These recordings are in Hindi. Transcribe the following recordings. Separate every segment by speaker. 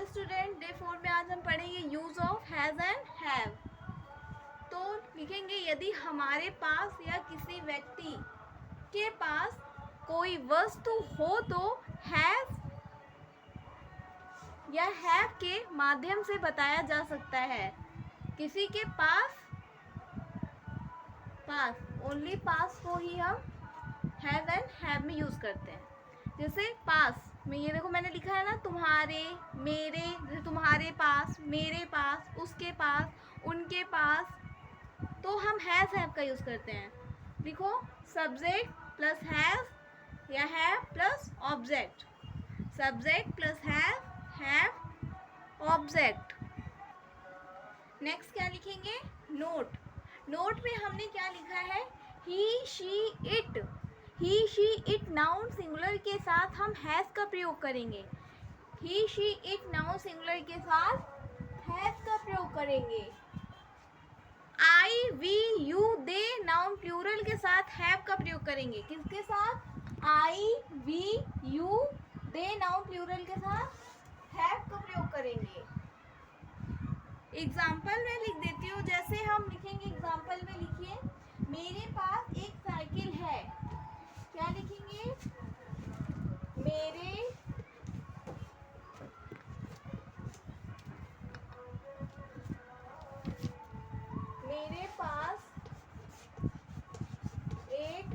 Speaker 1: स्टूडेंट, डे 4 में आज हम पढ़ेंगे use of has and have. तो लिखेंगे यदि हमारे पास या किसी व्यक्ति के पास कोई वस्तु हो तो हैव या हैव के माध्यम से बताया जा सकता है। किसी के पास ओनली पास को ही हम हैव एंड हैव में यूज करते हैं। जैसे पास में ये देखो मैंने लिखा है ना, तुम्हारे, मेरे, जैसे तुम्हारे पास, मेरे पास, उसके पास, उनके पास, तो हम हैव का यूज करते हैं। लिखो सब्जेक्ट प्लस हैव या have plus object. Subject plus have object. Next क्या लिखेंगे? नोट। नोट में हमने क्या लिखा है? He, she, it. He, she, it noun singular के साथ हम हैज का प्रयोग करेंगे। He, she, it noun singular के साथ हैज का प्रयोग करेंगे। I, we, you, they noun plural के साथ हैव का प्रयोग करेंगे। किसके साथ? I, we, you, they noun plural के साथ हैव का प्रयोग करेंगे। एग्जाम्पल में लिख देती हूँ। जैसे हम लिखेंगे एग्जाम्पल में, लिखिए मेरे पास एक साइकिल है। क्या लिखेंगे? मेरे पास एक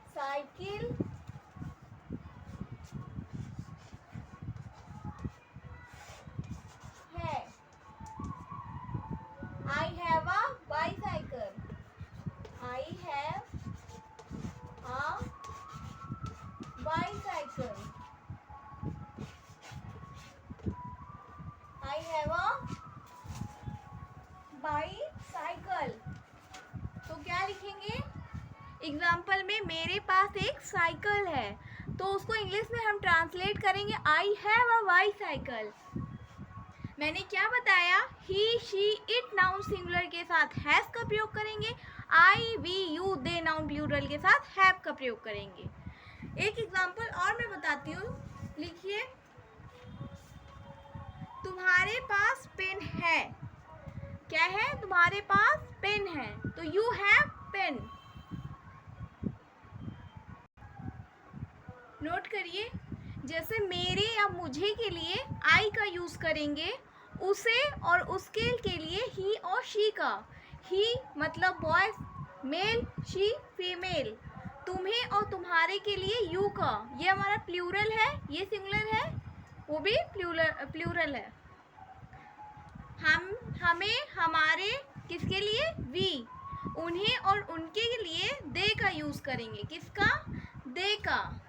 Speaker 1: साइकिल है। I have a bicycle. I have a bicycle. I have a bicycle. तो क्या लिखेंगे? एग्जाम्पल में मेरे पास एक साइकिल है, तो उसको इंग्लिश में हम ट्रांसलेट करेंगे आई हैव अ बाईसाइकिल। मैंने क्या बताया? He, she, it noun singular के साथ हैज का प्रयोग करेंगे। I, we, you, they noun plural के साथ हैव का प्रयोग करेंगे। एक एग्जाम्पल और मैं बताती हूँ। लिखिए तुम्हारे पास पेन है। क्या है? तुम्हारे पास पेन है, तो यू हैव पेन। नोट करिए, जैसे मेरे या मुझे के लिए आई का यूज करेंगे, उसे और उसके के लिए ही और शी का। ही मतलब बॉयज मेल, शी फीमेल। तुम्हें और तुम्हारे के लिए यू का। ये हमारा प्लूरल है, ये सिंगुलर है, वो भी प्लूरल है। हमें, हमारे, किसके लिए? वी। उन्हें और उनके लिए दे का यूज करेंगे। किसका? दे का।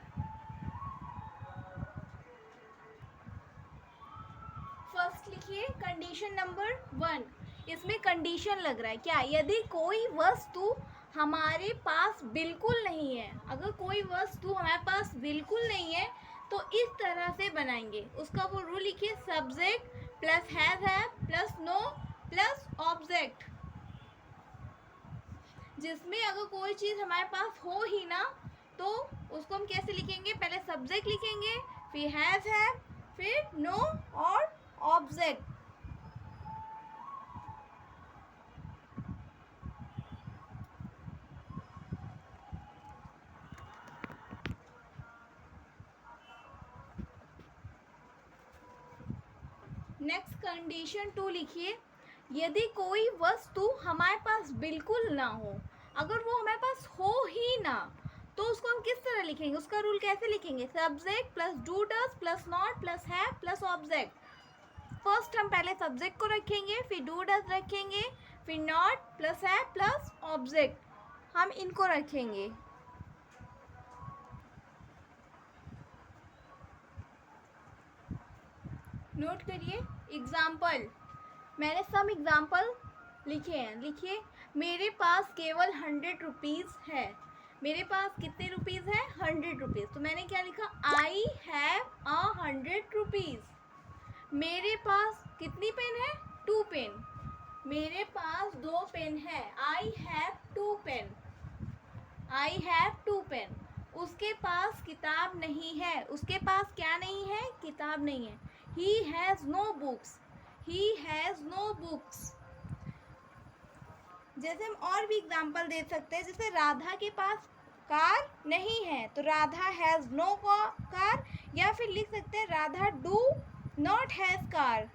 Speaker 1: फर्स्ट लिखिए कंडीशन नंबर 1। इसमें कंडीशन लग रहा है क्या? यदि कोई वस्तु हमारे पास बिल्कुल नहीं है। अगर कोई वस्तु हमारे पास बिल्कुल नहीं है तो इस तरह से बनाएंगे। उसका वो रूल लिखिए, subject plus have plus no plus object. जिसमें अगर कोई चीज़ हमारे पास हो ही ना, तो उसको हम कैसे लिखेंगे? पहले सब्जेक्ट लिखेंगे, फिर हैव, फिर नो और ऑब्जेक्ट। नेक्स्ट कंडीशन 2 लिखिए, यदि कोई वस्तु हमारे पास बिल्कुल ना हो, अगर वो हमारे पास हो ही ना, तो उसको हम किस तरह लिखेंगे? उसका रूल कैसे लिखेंगे? Subject plus do does plus not plus have plus object. First हम पहले सब्जेक्ट को रखेंगे, फिर डू डज रखेंगे, फिर not plus have plus object. हम इनको रखेंगे। नोट करिए एग्जाम्पल। मैंने सब एग्जाम्पल लिखे हैं। लिखिए मेरे पास केवल 100 रुपीज़ है। मेरे पास कितने रुपीज़ है? 100 रुपीज़। तो मैंने क्या लिखा? I have 100 rupees. मेरे पास कितनी पेन है? 2 पेन। मेरे पास 2 पेन है। I have 2 pen. I have 2 pen. उसके पास किताब नहीं है। उसके पास क्या नहीं है? किताब नहीं है। He has no books. He has no books. जैसे हम और भी एग्जाम्पल दे सकते हैं, जैसे राधा के पास कार नहीं है तो राधा हैज़ नो कार, या फिर लिख सकते हैं Radha do not has car.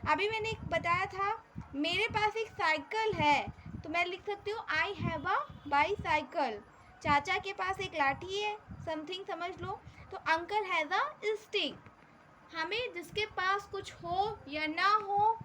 Speaker 1: अभी मैंने एक बताया था मेरे पास एक साइकिल है, तो मैं लिख सकती हूँ आई हैव अ बाईसाइकिल। चाचा के पास एक लाठी है, समथिंग समझ लो, तो अंकल हैज़ अ स्टिक। हमें जिसके पास कुछ हो या ना हो